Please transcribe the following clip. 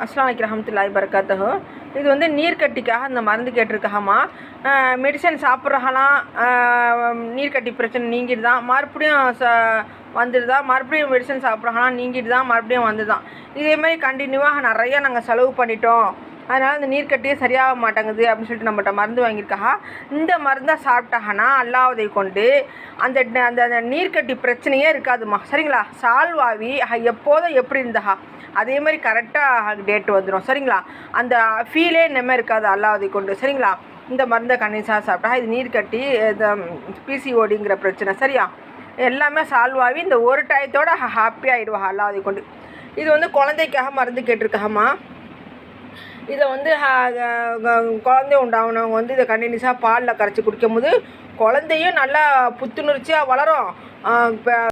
அஸ்ஸலாமு அலைக்கும் ரஹ்மத்துல்லாஹி பரக்காத்துஹு. இது வந்து நீர்க்கட்டிக்காக இந்த மருந்து கேட்டிருக்காமா. மெடிசன் சாப்பிட்றலாம், நீர்க்கட்டி பிரச்சனை நீங்கிட்டு தான் மறுபடியும் வந்துடுதான், மறுபடியும் மெடிசன் சாப்பிட்றலாம் நீங்கிட்டு தான் மறுபடியும் வந்துதான். இதேமாதிரி கண்டினியூவாக நிறையா நாங்கள் செலவு பண்ணிட்டோம், அதனால் இந்த நீர்க்கட்டியே சரியாக மாட்டேங்குது அப்படின்னு சொல்லிட்டு நம்மகிட்ட மருந்து வாங்கியிருக்கா. இந்த மருந்தை சாப்பிட்டாங்கன்னா அல்லாஹ்வை கொண்டு அந்த அந்த நீர்க்கட்டி பிரச்சனையே இருக்காதுமா. சரிங்களா? சால்வாவி எப்போதும் எப்படி இருந்தஹா அதே மாதிரி கரெக்டாக டேட்டு வந்துடும். சரிங்களா? அந்த ஃபீலே இனிமேல் இருக்காது அல்லாஹ்வை கொண்டு. சரிங்களா? இந்த மருந்தை கண்டினியூஸாக சாப்பிட்டா இது நீர்க்கட்டி, இந்த பிசிஓடிங்கிற பிரச்சனை சரியா எல்லாமே சால்வ் ஆகி இந்த ஒரு டயத்தோடு ஹாப்பி ஆகிடுவா அல்லாஹ்வை கொண்டு. இது வந்து குழந்தைக்காக மருந்து கேட்டிருக்காமா. இதை வந்து குழந்தை உண்டானவங்க வந்து இதை கண்டினியூஸாக பாலில் கரைச்சி குடிக்கும் போது குழந்தையும் நல்லா புத்துணர்ச்சியாக வளரும்.